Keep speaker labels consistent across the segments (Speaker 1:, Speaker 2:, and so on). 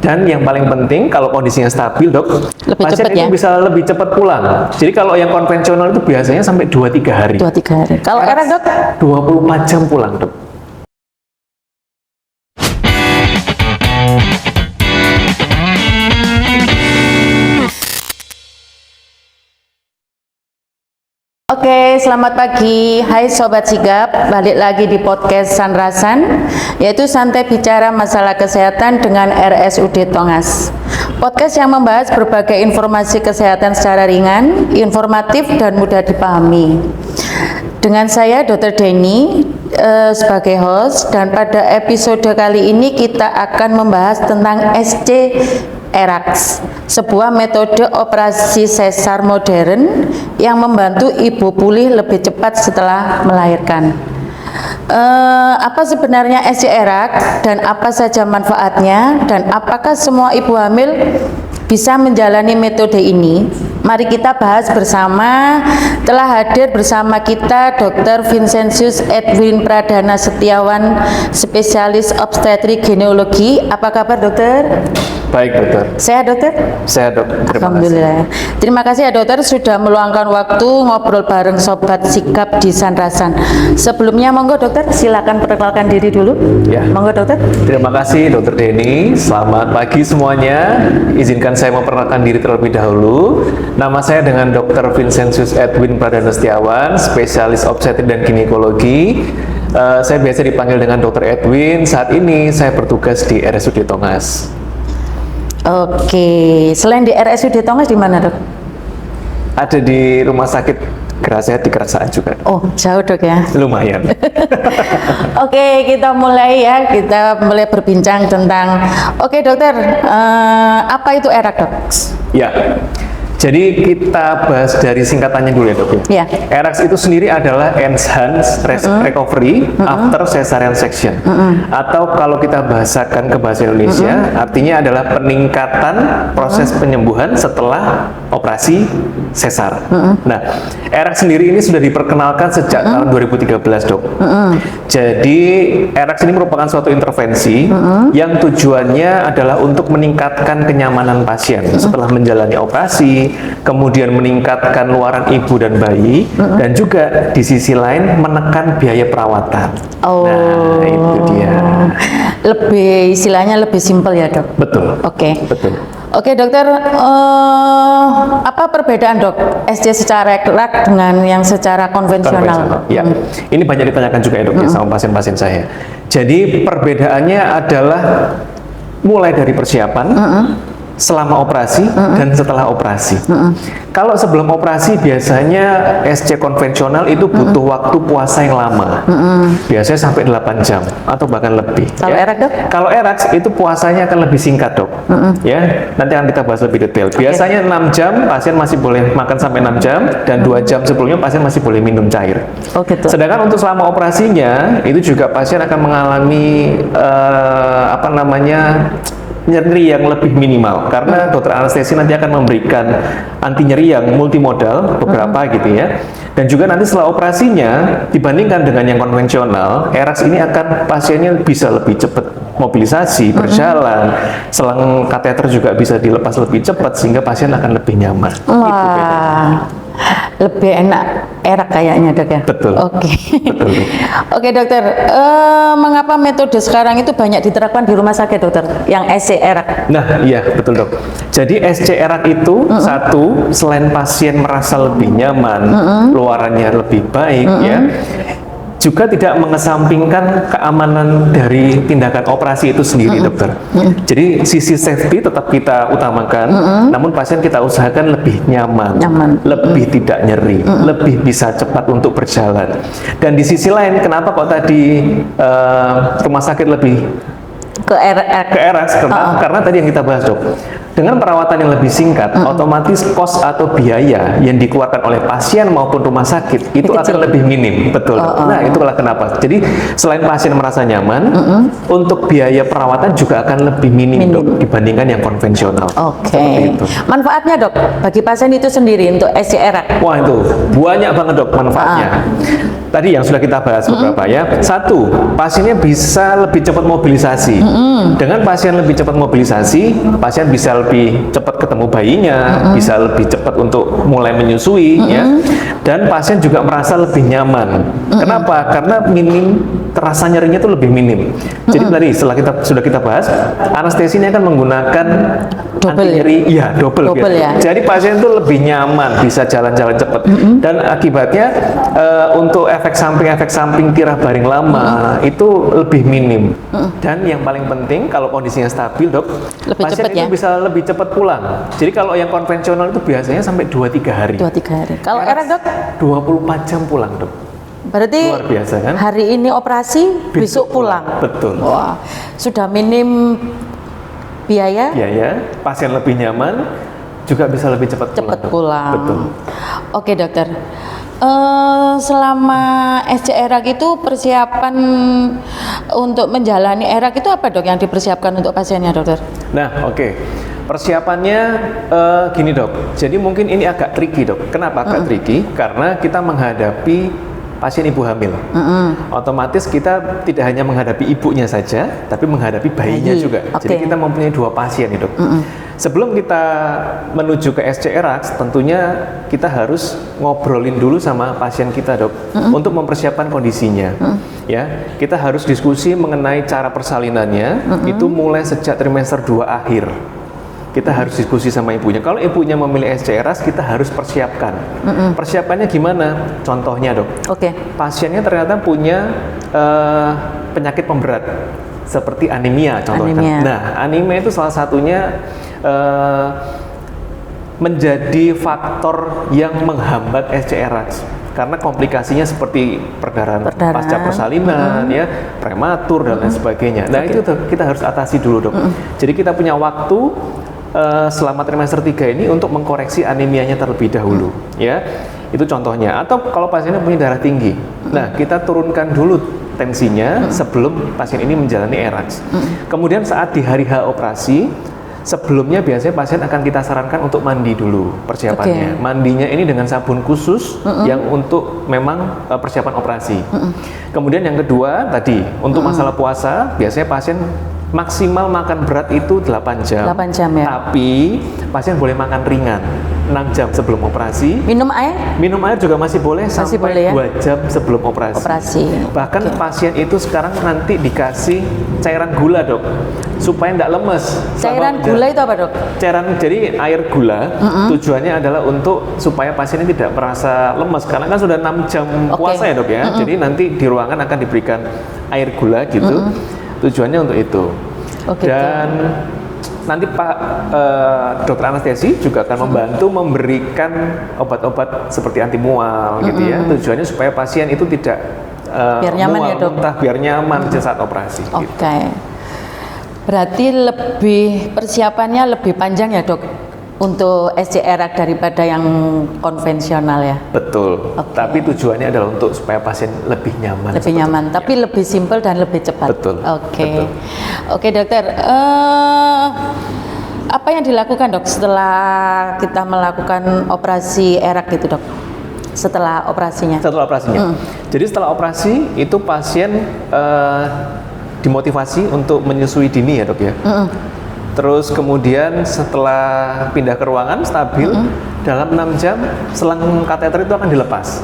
Speaker 1: Dan yang paling penting kalau kondisinya stabil dok,
Speaker 2: Lebih
Speaker 1: pasien
Speaker 2: cepat
Speaker 1: itu
Speaker 2: ya?
Speaker 1: bisa lebih cepat pulang. Jadi kalau yang konvensional itu biasanya sampai 2-3 hari.
Speaker 2: 2-3 hari. Kalau erak dok?
Speaker 1: 24 jam pulang dok.
Speaker 2: Oke, selamat pagi. Hai Sobat Sigap, balik lagi di podcast Sanrasan, yaitu santai bicara masalah kesehatan dengan RSUD Tongas. Podcast yang membahas berbagai informasi kesehatan secara ringan, informatif, dan mudah dipahami. Dengan saya Dr. Denny sebagai host, dan pada episode kali ini kita akan membahas tentang SC-ERAX, sebuah metode operasi sesar modern yang membantu ibu pulih lebih cepat setelah melahirkan. Apa sebenarnya SC-ERAX dan apa saja manfaatnya, dan apakah semua ibu hamil bisa menjalani metode ini? Mari kita bahas bersama. Telah hadir bersama kita Dr. Vincentius Edwin Pradana Setiawan, spesialis obstetrik ginekologi. Apa kabar dokter?
Speaker 1: Baik dokter.
Speaker 2: Sehat dokter?
Speaker 1: Sehat dok. Terima
Speaker 2: Alhamdulillah. Terima kasih ya dokter sudah meluangkan waktu ngobrol bareng Sobat Sigap di Sanrasan. Sebelumnya monggo dokter silakan perkenalkan diri dulu.
Speaker 1: Ya.
Speaker 2: Monggo dokter.
Speaker 1: Terima kasih Dr. Denny. Selamat pagi semuanya. Izinkan saya memperkenalkan diri terlebih dahulu. Nama saya dengan Dr. Vincentius Edwin Pradana Setiawan, spesialis obstetrik dan ginekologi. Saya biasa dipanggil dengan Dr. Edwin. Saat ini saya bertugas di RSUD Tongas.
Speaker 2: Oke, selain di RSUD Tongas di mana dok?
Speaker 1: Ada di Rumah Sakit Gerasehat di Keraksaan juga.
Speaker 2: Oh jauh dok ya.
Speaker 1: Lumayan.
Speaker 2: Oke, kita mulai ya. Kita mulai berbincang tentang. Oke dokter, apa itu ERAX dok?
Speaker 1: Ya. Jadi kita bahas dari singkatannya dulu ya dok.
Speaker 2: Ya.
Speaker 1: ERAX itu sendiri adalah Enhanced Recovery After Cesarean Section. Atau kalau kita bahasakan ke bahasa Indonesia, artinya adalah peningkatan proses penyembuhan setelah operasi sesar. Nah, ERAX sendiri ini sudah diperkenalkan sejak tahun 2013 dok. Jadi ERAX ini merupakan suatu intervensi yang tujuannya adalah untuk meningkatkan kenyamanan pasien setelah menjalani operasi, kemudian meningkatkan luaran ibu dan bayi, dan juga di sisi lain menekan biaya perawatan.
Speaker 2: Oh,
Speaker 1: Nah, itu dia.
Speaker 2: Lebih istilahnya lebih simpel ya dok.
Speaker 1: Betul.
Speaker 2: Oke.
Speaker 1: Betul.
Speaker 2: Oke dokter, apa perbedaan dok SC secara ERAX dengan yang secara konvensional?
Speaker 1: Ya, ini banyak ditanyakan juga ya dok ya, sama pasien-pasien saya. Jadi perbedaannya adalah mulai dari persiapan, selama operasi dan setelah operasi. Kalau sebelum operasi biasanya SC konvensional itu butuh waktu puasa yang lama. Biasanya sampai 8 jam atau bahkan lebih.
Speaker 2: Kalau ERAX dok?
Speaker 1: Kalau ERAX itu puasanya akan lebih singkat dok. Ya, nanti akan kita bahas lebih detail. Biasanya 6 jam pasien masih boleh makan sampai 6 jam, dan 2 jam sebelumnya pasien masih boleh minum cair.
Speaker 2: Oh gitu.
Speaker 1: Sedangkan untuk selama operasinya itu juga pasien akan mengalami nyeri yang lebih minimal, karena dokter anestesi nanti akan memberikan anti nyeri yang multimodal beberapa gitu ya. Dan juga nanti setelah operasinya dibandingkan dengan yang konvensional, ERAX ini akan pasiennya bisa lebih cepat mobilisasi, berjalan, selang kateter juga bisa dilepas lebih cepat sehingga pasien akan lebih nyaman. Itu bedanya.
Speaker 2: Wah, lebih enak ERAX kayaknya dok ya.
Speaker 1: Betul.
Speaker 2: Oke.
Speaker 1: Betul.
Speaker 2: Oke dokter, mengapa metode sekarang itu banyak diterapkan di rumah sakit dokter? Yang SC ERAX.
Speaker 1: Nah, iya betul dok. Jadi SC-ERAX itu satu, selain pasien merasa lebih nyaman, luarannya lebih baik ya, juga tidak mengesampingkan keamanan dari tindakan operasi itu sendiri dokter. Jadi sisi safety tetap kita utamakan, namun pasien kita usahakan lebih nyaman, lebih tidak nyeri, lebih bisa cepat untuk berjalan. Dan di sisi lain, kenapa kok tadi rumah sakit lebih
Speaker 2: Ke ERAX.
Speaker 1: ke ERAX? Karena tadi yang kita bahas dok, Dengan perawatan yang lebih singkat, otomatis kos atau biaya yang dikeluarkan oleh pasien maupun rumah sakit itu akan lebih minim, betul. Nah, itulah kenapa. Jadi selain pasien merasa nyaman, untuk biaya perawatan juga akan lebih minim, Dok, dibandingkan yang konvensional.
Speaker 2: Oke.
Speaker 1: Seperti itu.
Speaker 2: Manfaatnya, Dok, bagi pasien itu sendiri untuk SCRA?
Speaker 1: Wah, itu banyak banget, Dok, manfaatnya. Tadi yang sudah kita bahas beberapa ya. Satu, pasiennya bisa lebih cepat mobilisasi. Dengan pasien lebih cepat mobilisasi, pasien bisa lebih cepat ketemu bayinya, bisa lebih cepat untuk mulai menyusui, ya. Dan pasien juga merasa lebih nyaman. Kenapa? Karena rasa nyerinya itu lebih minim. Jadi tadi sudah kita bahas, anestesi ini akan menggunakan
Speaker 2: Double,
Speaker 1: anti nyeri, ya double
Speaker 2: ya.
Speaker 1: Jadi pasien itu lebih nyaman, bisa jalan-jalan cepat. Dan akibatnya untuk efek samping tirah baring lama itu lebih minim. Dan yang paling penting kalau kondisinya stabil, Dok,
Speaker 2: Lebih
Speaker 1: pasien
Speaker 2: cepat,
Speaker 1: itu
Speaker 2: ya?
Speaker 1: bisa lebih cepat pulang. Jadi kalau yang konvensional itu biasanya sampai 2-3 hari.
Speaker 2: 2-3 hari. Kalau ERA, Dok?
Speaker 1: 24 jam pulang, Dok.
Speaker 2: Berarti
Speaker 1: Luar biasa, kan?
Speaker 2: hari ini operasi, besok pulang.
Speaker 1: Betul.
Speaker 2: Wah, sudah minim biaya,
Speaker 1: Pasien lebih nyaman, juga bisa lebih cepat Dok.
Speaker 2: pulang.
Speaker 1: Betul.
Speaker 2: Oke, dokter. Selama SCRA itu persiapan untuk menjalani ERA itu apa, Dok, yang dipersiapkan untuk pasiennya, dokter?
Speaker 1: Nah, oke. Persiapannya gini, Dok. Jadi mungkin ini agak tricky, Dok. Kenapa agak tricky? Karena kita menghadapi pasien ibu hamil. Otomatis kita tidak hanya menghadapi ibunya saja, tapi menghadapi bayinya juga. Jadi kita mempunyai 2 pasien nih, Dok. Sebelum kita menuju ke SCRAX, tentunya kita harus ngobrolin dulu sama pasien kita, Dok, untuk mempersiapkan kondisinya. Ya, kita harus diskusi mengenai cara persalinannya, itu mulai sejak trimester 2 akhir. Kita harus diskusi sama ibunya. Kalau ibunya memilih SCRAS, kita harus persiapkan. Persiapannya gimana? Contohnya, Dok. Pasiennya ternyata punya penyakit pemberat seperti anemia, contohnya. Nah, anemia itu salah satunya menjadi faktor yang menghambat SCRAS. Karena komplikasinya seperti perdarahan pasca persalinan, ya, prematur dan lain sebagainya. Nah, itu kita harus atasi dulu, Dok. Jadi kita punya waktu selama trimester 3 ini untuk mengkoreksi anemianya terlebih dahulu, ya. Itu contohnya. Atau kalau pasiennya punya darah tinggi, nah kita turunkan dulu tensinya sebelum pasien ini menjalani ERAX. Kemudian saat di hari H operasi, sebelumnya biasanya pasien akan kita sarankan untuk mandi dulu persiapannya. Mandinya ini dengan sabun khusus yang untuk memang persiapan operasi. Kemudian yang kedua tadi, untuk masalah puasa, biasanya pasien maksimal makan berat itu 8 jam.
Speaker 2: 8 jam, ya.
Speaker 1: Tapi pasien boleh makan ringan 6 jam sebelum operasi.
Speaker 2: Minum air?
Speaker 1: Minum air juga masih boleh sampai 2 jam sebelum operasi. Bahkan pasien itu sekarang nanti dikasih cairan gula, Dok, supaya tidak lemes.
Speaker 2: Cairan gula itu apa, Dok?
Speaker 1: Jadi air gula tujuannya adalah untuk supaya pasien ini tidak merasa lemes, karena kan sudah 6 jam puasa, ya, Dok, ya. Jadi nanti di ruangan akan diberikan air gula gitu. Tujuannya untuk itu. Dan nanti Pak dokter anestesi juga akan membantu memberikan obat-obat seperti anti mual gitu, ya. Tujuannya supaya pasien itu tidak
Speaker 2: biar nyaman,
Speaker 1: mual,
Speaker 2: ya, Dok.
Speaker 1: muntah, biar nyaman saat operasi. Gitu.
Speaker 2: Berarti persiapannya lebih panjang, ya, Dok, untuk SCRA daripada yang konvensional, ya?
Speaker 1: Betul. Tapi tujuannya adalah untuk supaya pasien lebih nyaman.
Speaker 2: Lebih nyaman, tapi lebih simpel dan lebih cepat.
Speaker 1: Betul.
Speaker 2: Oke, dokter. Apa yang dilakukan, Dok, setelah kita melakukan operasi ERAK gitu, Dok? Setelah operasinya?
Speaker 1: Jadi setelah operasi itu pasien dimotivasi untuk menyusui dini, ya, Dok, ya. Terus kemudian setelah pindah ke ruangan stabil, dalam 6 jam selang kateter itu akan dilepas.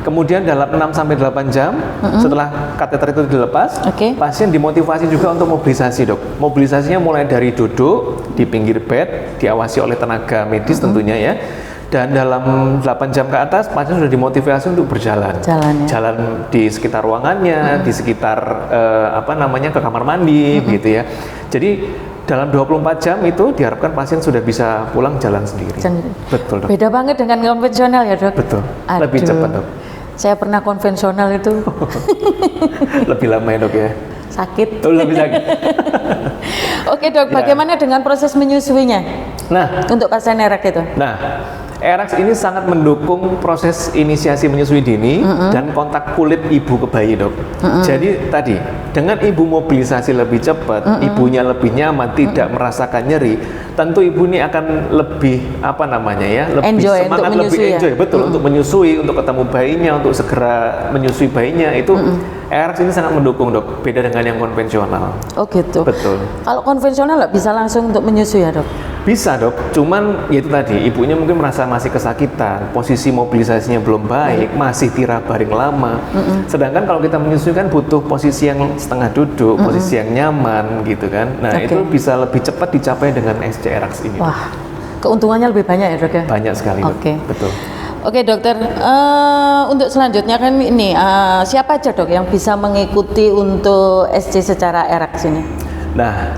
Speaker 1: Kemudian dalam 6-8 jam setelah kateter itu dilepas, pasien dimotivasi juga untuk mobilisasi, Dok. Mobilisasinya mulai dari duduk di pinggir bed, diawasi oleh tenaga medis tentunya, ya. Dan dalam 8 jam ke atas pasien sudah dimotivasi untuk berjalan. Jalan di sekitar ruangannya, di sekitar ke kamar mandi, gitu, ya. Jadi dalam 24 jam itu diharapkan pasien sudah bisa pulang jalan sendiri. Betul, Dok.
Speaker 2: Beda banget dengan konvensional, ya, Dok?
Speaker 1: Betul. Lebih cepat, Dok.
Speaker 2: Saya pernah konvensional itu.
Speaker 1: Lebih lama, ya, Dok, ya?
Speaker 2: sakit.
Speaker 1: Lebih sakit.
Speaker 2: Oke dok,
Speaker 1: Ya.
Speaker 2: bagaimana dengan proses menyusuinya
Speaker 1: Nah,
Speaker 2: untuk pasien erak itu?
Speaker 1: ERAX ini sangat mendukung proses inisiasi menyusui dini dan kontak kulit ibu ke bayi, dok. Jadi tadi dengan ibu mobilisasi lebih cepat, ibunya lebih nyaman, tidak merasakan nyeri, tentu ibu ini akan lebih lebih
Speaker 2: Enjoy
Speaker 1: semangat,
Speaker 2: untuk
Speaker 1: lebih
Speaker 2: menyusui,
Speaker 1: enjoy, betul, untuk menyusui, untuk ketemu bayinya, untuk segera menyusui bayinya. Itu ERAX ini sangat mendukung, dok. Beda dengan yang konvensional.
Speaker 2: Oh gitu.
Speaker 1: Betul.
Speaker 2: Kalau konvensional nggak bisa langsung untuk menyusui ya dok?
Speaker 1: Bisa, dok, cuman ya itu tadi, ibunya mungkin merasa masih kesakitan, posisi mobilisasinya belum baik, masih tira baring lama. Sedangkan kalau kita menyusui kan butuh posisi yang setengah duduk, posisi yang nyaman gitu kan. Nah, itu bisa lebih cepat dicapai dengan SC-ERAX ini.
Speaker 2: Wah, keuntungannya lebih banyak ya dok ya?
Speaker 1: Banyak sekali, dok.
Speaker 2: Oke.
Speaker 1: Betul.
Speaker 2: Oke dokter, untuk selanjutnya kan ini siapa aja dok yang bisa mengikuti untuk SC secara ERAX ini?
Speaker 1: Nah,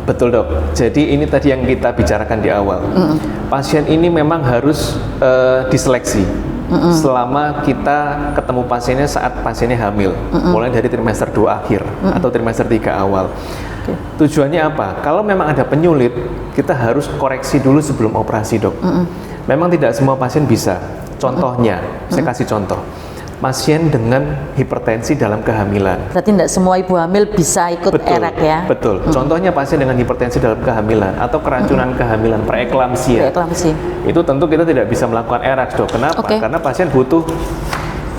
Speaker 1: betul, dok. Jadi ini tadi yang kita bicarakan di awal. Pasien ini memang harus diseleksi selama kita ketemu pasiennya saat pasiennya hamil, mulai dari trimester 2 akhir atau trimester 3 awal. Tujuannya apa? Kalau memang ada penyulit, kita harus koreksi dulu sebelum operasi, dok. Memang tidak semua pasien bisa. Contohnya, saya kasih contoh. Pasien dengan hipertensi dalam kehamilan.
Speaker 2: Berarti tidak semua ibu hamil bisa ikut ERAK ya?
Speaker 1: Betul. Contohnya pasien dengan hipertensi dalam kehamilan atau keracunan kehamilan, preeklamsia.
Speaker 2: Preeklamsi.
Speaker 1: Itu tentu kita tidak bisa melakukan ERAX, dok. Kenapa? Karena pasien butuh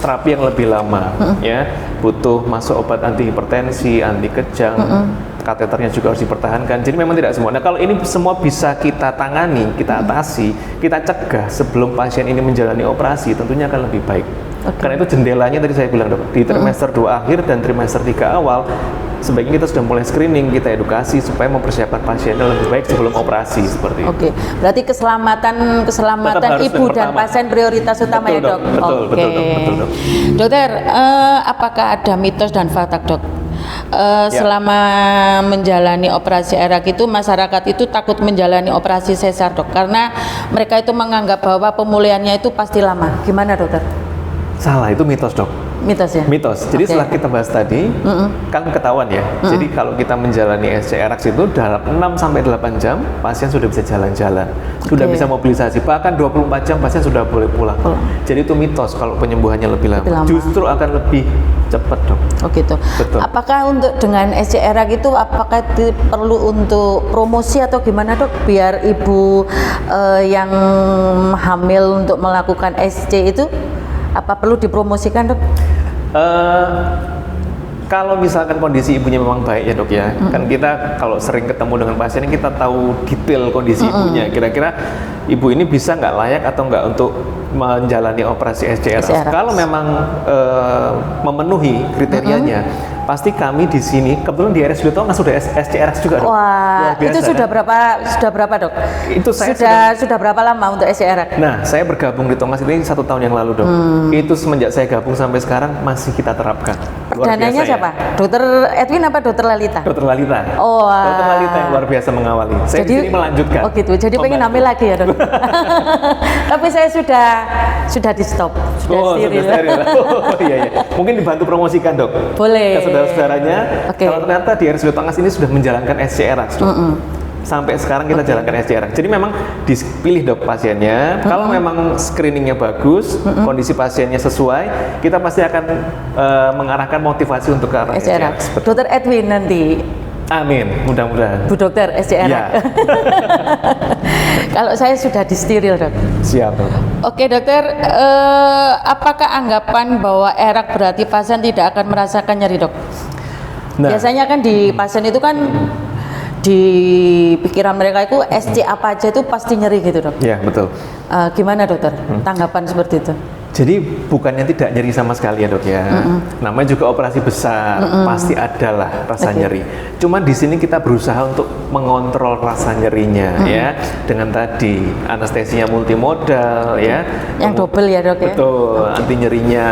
Speaker 1: terapi yang lebih lama, ya. Butuh masuk obat anti hipertensi, anti kejang, kateternya juga harus dipertahankan. Jadi memang tidak semua. Nah, kalau ini semua bisa kita tangani, kita atasi, kita cegah sebelum pasien ini menjalani operasi, tentunya akan lebih baik. Karena itu jendelanya tadi saya bilang, dok, di trimester 2 akhir dan trimester 3 awal, sebaiknya kita sudah mulai screening, kita edukasi supaya mempersiapkan pasiennya lebih baik sebelum operasi seperti itu.
Speaker 2: Oke, berarti keselamatan ibu dan pasien prioritas utama ya dok?
Speaker 1: Betul,
Speaker 2: Oke.
Speaker 1: betul, dok.
Speaker 2: Dokter, apakah ada mitos dan fakta dok? Selama menjalani operasi ERAK itu masyarakat itu takut menjalani operasi sesar dok, karena mereka itu menganggap bahwa pemulihannya itu pasti lama. Gimana dokter?
Speaker 1: Salah, itu mitos, dok.
Speaker 2: Mitos ya?
Speaker 1: Mitos. Jadi setelah kita bahas tadi, kan ketahuan ya. Jadi kalau kita menjalani SC-ERAX itu dalam 6-8 jam, pasien sudah bisa jalan-jalan, sudah bisa mobilisasi. Bahkan 24 jam pasien sudah boleh pulang. Jadi itu mitos kalau penyembuhannya lebih lama. Justru akan lebih cepat, dok.
Speaker 2: Oh gitu.
Speaker 1: Betul.
Speaker 2: Apakah untuk dengan SC-ERAK itu apakah perlu untuk promosi atau gimana dok? Biar ibu yang hamil untuk melakukan SC itu apa perlu dipromosikan dok?
Speaker 1: Kalau misalkan kondisi ibunya memang baik ya, dok ya, kan kita kalau sering ketemu dengan pasien kita tahu detail kondisi ibunya. Kira-kira ibu ini bisa nggak layak atau nggak untuk menjalani operasi SC-ERAX. Kalau memang memenuhi kriterianya, pasti kami di sini kebetulan di RSUD Tongas sudah SC-ERAX juga, dok.
Speaker 2: Wah,
Speaker 1: biasa,
Speaker 2: itu sudah berapa dok?
Speaker 1: Itu saya
Speaker 2: sudah berapa lama untuk SC-ERAX?
Speaker 1: Nah, saya bergabung di Tongas ini 1 tahun yang lalu, dok. Itu semenjak saya gabung sampai sekarang masih kita terapkan. Luar
Speaker 2: Dananya
Speaker 1: biasa,
Speaker 2: siapa?
Speaker 1: Ya?
Speaker 2: Dokter Edwin apa dokter Lalita?
Speaker 1: Dokter Lalita.
Speaker 2: Oh,
Speaker 1: Dokter Lalita yang luar biasa mengawali. Saya di sini melanjutkan.
Speaker 2: Oh gitu. Jadi pengen hamil lagi ya, dok? Tapi saya sudah di stop, sudah steril.
Speaker 1: Sudah steril. Oh iya. Mungkin dibantu promosikan, dok.
Speaker 2: Boleh.
Speaker 1: Ke saudara-saudaranya. Kalau ternyata di RSUD Tongas ini sudah menjalankan SC-ERAX, dok. Sampai sekarang kita jalankan SC-ERAX. Jadi memang dipilih, dok, pasiennya. Kalau memang screeningnya bagus, kondisi pasiennya sesuai, kita pasti akan mengarahkan motivasi untuk ke arah SC-ERAX.
Speaker 2: Dokter Edwin nanti.
Speaker 1: Amin, mudah-mudahan.
Speaker 2: Bu dokter SC-ERAX.
Speaker 1: Ya.
Speaker 2: Kalau saya sudah di steril, dok.
Speaker 1: Siap, dok.
Speaker 2: Oke dokter, apakah anggapan bahwa ERAK berarti pasien tidak akan merasakan nyeri, dok?
Speaker 1: Nah,
Speaker 2: biasanya kan di pasien itu kan di pikiran mereka itu SC apa aja itu pasti nyeri gitu, dok.
Speaker 1: Ya, betul.
Speaker 2: Gimana dokter tanggapan seperti itu?
Speaker 1: Jadi bukannya tidak nyeri sama sekali ya, dok ya. Namanya juga operasi besar, pasti ada lah rasa nyeri. Cuman di sini kita berusaha untuk mengontrol rasa nyerinya ya, dengan tadi anestesinya multimodal ya.
Speaker 2: Yang double ya, dok ya.
Speaker 1: Betul, anti nyerinya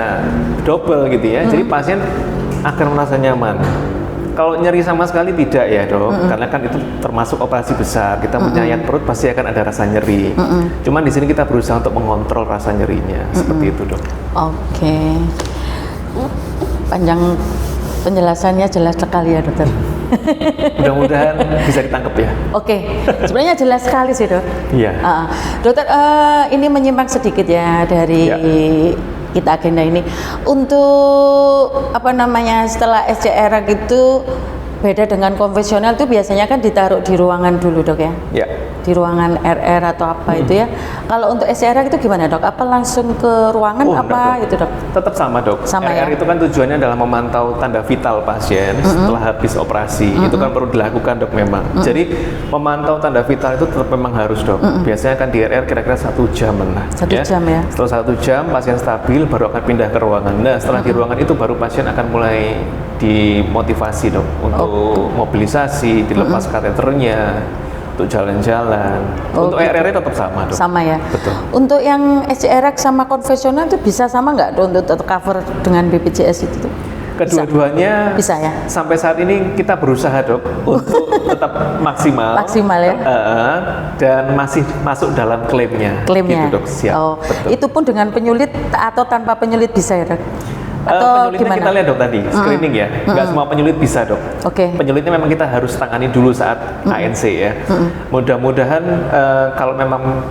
Speaker 1: double gitu ya. Jadi pasien akan merasa nyaman. Kalau nyeri sama sekali tidak ya, dok, karena kan itu termasuk operasi besar. Kita menyayat perut pasti akan ada rasa nyeri. Cuman di sini kita berusaha untuk mengontrol rasa nyerinya, seperti itu, dok.
Speaker 2: Oke. Panjang Penjelasannya jelas sekali ya dokter.
Speaker 1: Mudah-mudahan bisa ditangkap ya.
Speaker 2: Oke, sebenarnya jelas sekali sih dok.
Speaker 1: Iya.
Speaker 2: Dokter, ini menyimpang sedikit ya dari
Speaker 1: Ya.
Speaker 2: kita agenda ini. Untuk apa namanya setelah SCR gitu beda dengan konvensional itu biasanya kan ditaruh di ruangan dulu dok ya.
Speaker 1: Ya.
Speaker 2: Di ruangan RR atau apa itu ya. Kalau untuk SCR itu gimana dok? Apa langsung ke ruangan apa
Speaker 1: enggak,
Speaker 2: itu dok?
Speaker 1: Tetap sama dok.
Speaker 2: Sama
Speaker 1: RR
Speaker 2: ya?
Speaker 1: itu kan tujuannya adalah memantau tanda vital pasien setelah habis operasi. Itu kan perlu dilakukan dok memang. Jadi memantau tanda vital itu tetap memang harus dok. Biasanya kan di RR kira-kira 1 jam lah.
Speaker 2: 1 jam ya?
Speaker 1: Setelah 1 jam pasien stabil baru akan pindah ke ruangan. Nah setelah di ruangan itu baru pasien akan mulai dimotivasi dok untuk mobilisasi, dilepas kateternya, untuk jalan-jalan. Untuk
Speaker 2: gitu.
Speaker 1: RR tetap sama dok.
Speaker 2: Sama ya.
Speaker 1: Betul.
Speaker 2: Untuk yang SCR sama konvensional itu bisa sama nggak dok untuk cover dengan BPJS itu?
Speaker 1: Kedua-duanya
Speaker 2: Bisa ya?
Speaker 1: sampai saat ini kita berusaha dok untuk tetap maksimal.
Speaker 2: Maksimal ya?
Speaker 1: Dan masih masuk dalam klaimnya.
Speaker 2: Klaimnya.
Speaker 1: Gitu dok, siap.
Speaker 2: Oh,
Speaker 1: Betul.
Speaker 2: itu pun dengan penyulit atau tanpa penyulit bisa ya dok? Atau
Speaker 1: penyulitnya
Speaker 2: gimana?
Speaker 1: kita lihat dok tadi, screening ya. Nggak semua penyulit bisa dok.
Speaker 2: Oke.
Speaker 1: Penyulitnya memang kita harus tangani dulu saat ANC ya. Mudah-mudahan kalau memang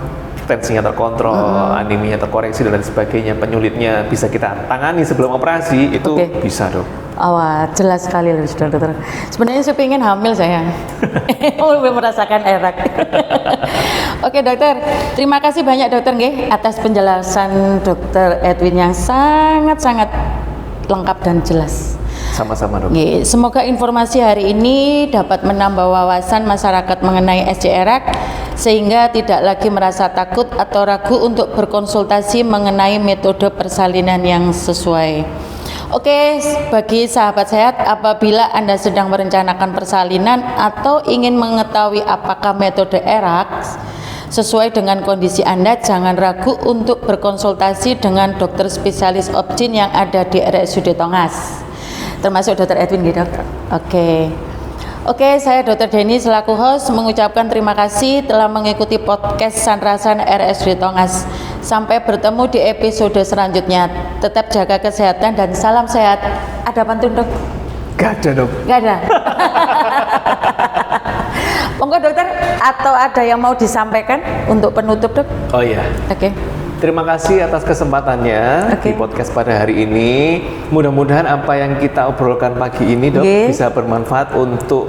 Speaker 1: tensinya terkontrol, aneminya terkoreksi dan lain sebagainya, penyulitnya bisa kita tangani sebelum operasi, itu
Speaker 2: Oke.
Speaker 1: bisa dok.
Speaker 2: Wah, jelas sekali loh sudah dokter. Sebenarnya saya pengen hamil saya. Belum merasakan erak. Oke dokter, terima kasih banyak dokter nggih atas penjelasan dokter Edwin yang sangat-sangat lengkap dan jelas.
Speaker 1: Sama-sama dok.
Speaker 2: Nggih, semoga informasi hari ini dapat menambah wawasan masyarakat mengenai SCR sehingga tidak lagi merasa takut atau ragu untuk berkonsultasi mengenai metode persalinan yang sesuai. Oke, bagi sahabat sehat, apabila Anda sedang merencanakan persalinan atau ingin mengetahui apakah metode ERAK sesuai dengan kondisi Anda, jangan ragu untuk berkonsultasi dengan dokter spesialis obgyn yang ada di RSUD Tongas, termasuk dokter Edwin gitu. Oke, saya Dr. Denny selaku host mengucapkan terima kasih telah mengikuti podcast Sanrasan RSUD Tongas. Sampai bertemu di episode selanjutnya. Tetap jaga kesehatan dan salam sehat. Ada pantun dok?
Speaker 1: Gak ada dok.
Speaker 2: Gak ada. Monggo dokter, atau ada yang mau disampaikan untuk penutup dok?
Speaker 1: Oh iya.
Speaker 2: Oke.
Speaker 1: Terima kasih atas kesempatannya di podcast pada hari ini. Mudah-mudahan apa yang kita obrolkan pagi ini dok bisa bermanfaat untuk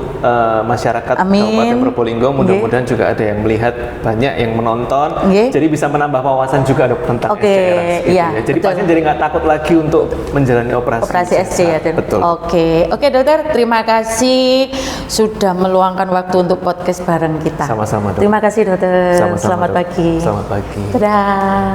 Speaker 1: masyarakat Kabupaten Probolinggo. Mudah-mudahan juga ada yang melihat, banyak yang menonton. Jadi bisa menambah wawasan juga dok tentang SCR.
Speaker 2: Iya,
Speaker 1: Jadi pasien jadi nggak takut lagi untuk menjalani operasi
Speaker 2: SC ya dok.
Speaker 1: Betul.
Speaker 2: Oke dokter, terima kasih sudah meluangkan waktu untuk podcast bareng kita.
Speaker 1: Sama-sama dok.
Speaker 2: Terima kasih dokter.
Speaker 1: Sama-sama,
Speaker 2: Selamat
Speaker 1: dok.
Speaker 2: pagi.
Speaker 1: Selamat pagi.
Speaker 2: Dadah.